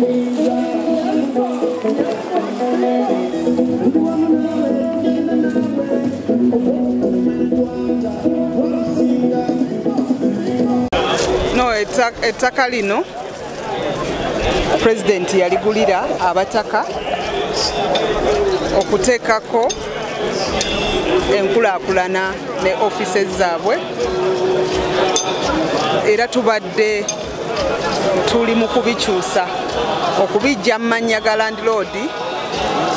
No, ettaka lino President yaligulira abataka okuteekako enkulaakulana ne offices zaabwe, era tubadde tuli mu kubikyusa okubijja mu mannya ga landlord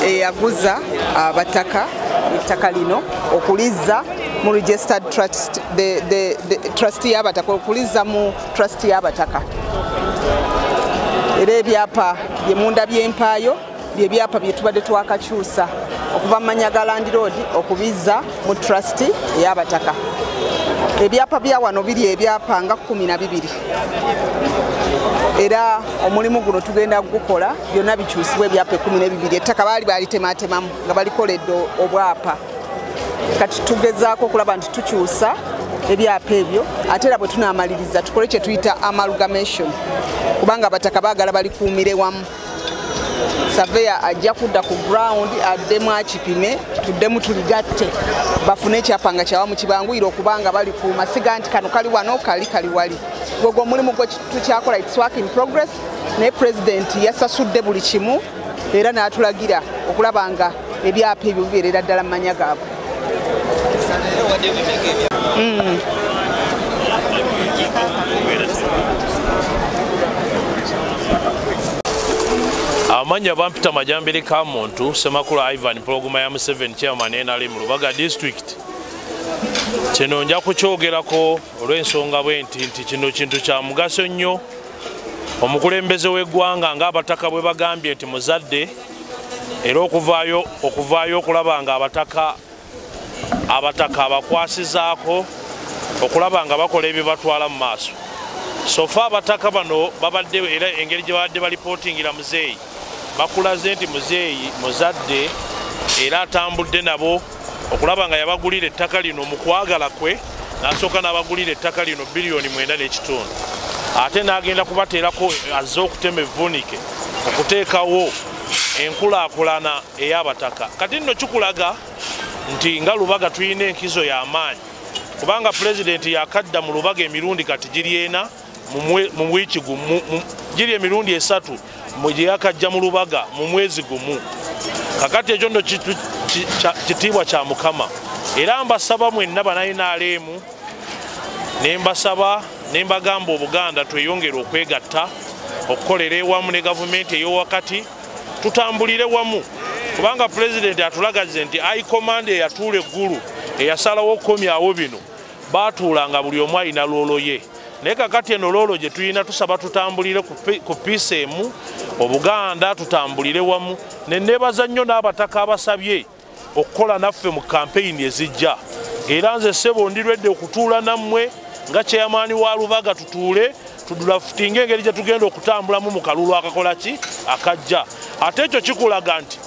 eyaguza abataka ettaka lino okulizza mu registered trust, the trustee y'abataka, okuliza mu trustee y'abataka. Era ebyapa byemunda by'empaayo bye byapa bye tubadde twakakyusa okuva mu mannya ga landlord okubizza mu trustee y'abataka. Ebyapa bya wano biri ebyapa nga 12. Era omulimu guno tugenda gukola byonna bikyusibwa ebyapa 12. Ettaka baali balitematemamu nga balikoledde obwapa. Kati tugezaako okulaba nti tukyusa ebyapa ebyo, ate era bwe tunaamaliriza tukole kye tuyita amalgamation, kubanga abataka baagala balikuumire wamu. Surveyor ajja kudda ku ground addemu akipime, tuddemu tuligatte bafune ekyapa nga kyawamu kibanguyire okubanga balikuuma, siga nti kano kali wano kali wali. Gwegwo omulimu gwe tukyakola, it's work in progress, naye President yasasudde buli kimu era n'atulagira okulaba nga ebyapa ebyo bibeerera ddala mu mannya gaabwe. Amanya bampita Majambere ka muntu Semakulu Ivan Proguma ya Museveni chairman NRM Lubaga district. Kino nja kukyogerako olw'ensonga bwenti kino kintu kya mugaso nnyo. Omukulembeze w'eggwanga ng'abataka bwe bagambye nti muzadde, era okuvaayo okulaba nga abataka abakwasizaako okulaba nga bakola ebyo batwala mu maaso. Sofa abataka bano babadde era engeri gye babadde balipootingira muzeeyi bakulaze nti muzeeyi muzadde era atambudde nabo okulaba nga yabagulira ettaka lino mu kwagala kwe, n'asooka n'abagulira ettaka lino biliyoni 9.5. Ate n'agenda kubateerako azze okutema evvunike okuteekawo enkulaakulana ey'abataka. Kati nno kikulaga nti nga Lubaga tulina enkizo y'amaanyi, kubanga President yakadda mu Lubaga emirundi kati giri 4 mu wiiki gumu, giri emirundi 3 mu gye yakajja mu Lubaga mu mwezi gumu. Kakati ekyo nno kitiibwa kya Mukama. Era mbasaba mwenna bannayinaaleemu, ne mbagamba Obuganda tweyongere okwegatta okukolera ewamu ne gavumenti ey'owakati, tutambulire wamu, kubanga President atulagaze nti high command eyatuula eggulu eyasalawo okukomyawo bino baatuulanga buli omu alina loolo ye. Naye kakati eno loolo gye tulina tusaba tutambulire ku piisi emu, Obuganda tutambulire wamu. Ne neebaza nnyo n'abataka abasabye okukola naffe mu kampeyini ezijja. Era nze ssebo ndirwedde okutuula nammwe nga chairman wa Lubaga, tutuule tudulafutinga engeri gye tugenda okutambulamu mu kalulu akakola ki akajja. Ate ekyo kikulaga nti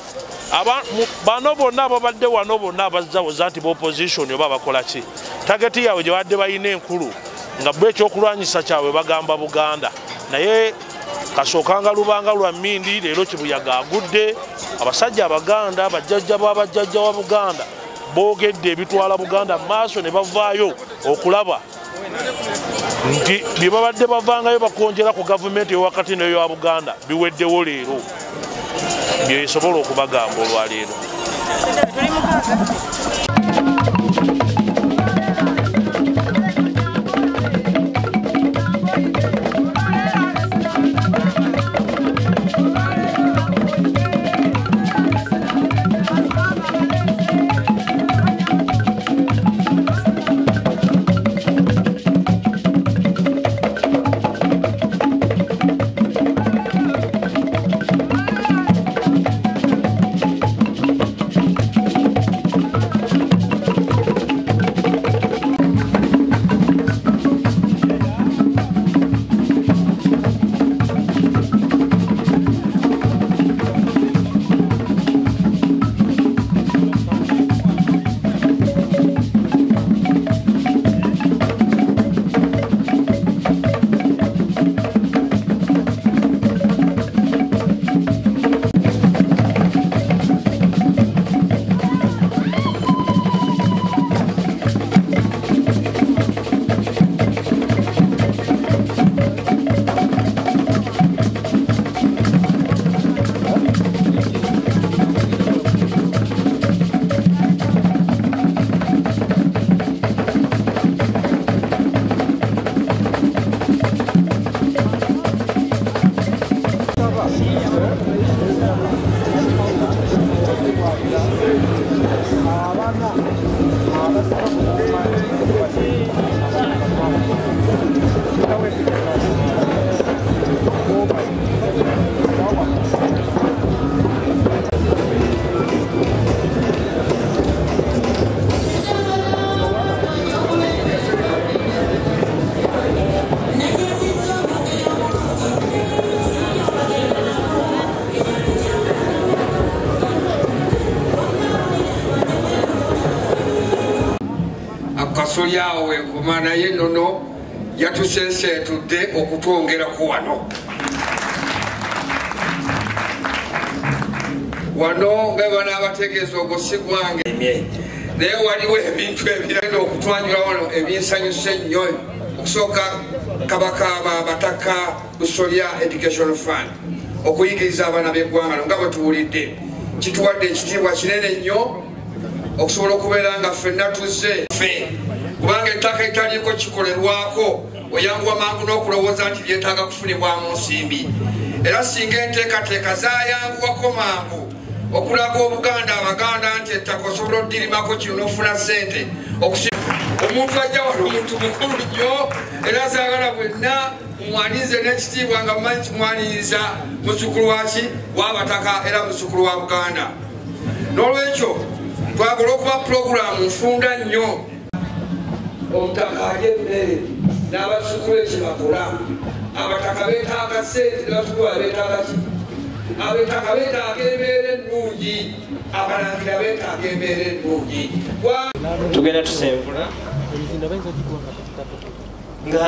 bano bonna ababadde wano bonna abazzawoza nti b'opposition oba bakola ki, tageti yaabwe gye badde balina enkulu nga bwe ekyokulwanyisa kyabwe bagamba Buganda. Naye kasookanga lubanga lwa Mmindi, leero Kibuyaga agudde. Abasajja Abaganda, bajjajja b'abajjajja wa Buganda boogedde ebitwala Buganda mu maaso ne bavaayo okulaba nti bye babadde bavangayo bakonjera ku gavumenti ey'owakati n'eya Buganda biweddewo leero, byesobola okubagamba olwaleero. Kasolyawo enkoma naye nono yatusensetudde okutwongerako wano nga bana abategeeza ogusi gwange naye waliwo ebintu ebirenda okutwanjula wano ebinsanyusa ennyo okusooka kabakaaba abataka Busolya Education Fund okuyigiriza abaana b'eggwanga nga bwe tuwulidde kituwadde ekitiibwa kinene nnyo okusobola okubeera nga ffenna tuzze ffe kubanga ettaka etaliiko kikolerwako oyanguwa mangu n'okulowooza nti lyetaaga kufunibwamu nsimbi era singa enteekateeka zaayanguwako mangu okulaga Obuganda Abaganda nti ettaka osobola oddirimako kino n'ofuna ssente omuntu ajja wano omuntu mukulu nnyo era zaagala bwenna mumwanirize n'ekitiibwa nga mumanyi kimwaniriza muzzukulu waki w'abataka era muzzukulu wa Buganda n'olwekyo twagala okuba pulogulaamu nfunda nnyo omutaka alya emmere n'abazzukulu ekyo bakola abataka beetaaga ssente n'abazzukulu beetaaga ki abeetaka beetaaga embeera ennungi abalangira beetaaga embeera ennungi tugenda tusenvula nga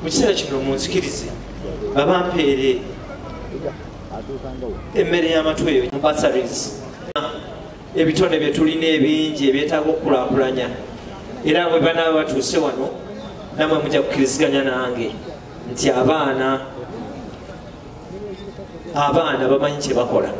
mu kiseera kino munzikirize abampeere emmere y'amatweyo mu basaries ebitone bye tulina ebingi ebyetaaga okukulaakulanya era bwe banaaba batuuse wano namwe mujja kukkiriziganya nange nti abaana bamanyi kye bakola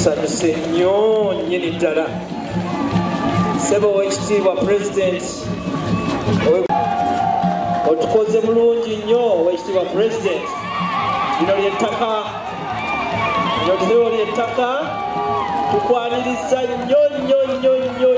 tusanyuse nnyo nnyini ddala ssebo ow'ekitiibwa pulezidenti otukoze bulungi nnyo ow'ekitiibwa pulezidenti lino lyettaka tukwaniriza nnyo nnyo nnyo nnyo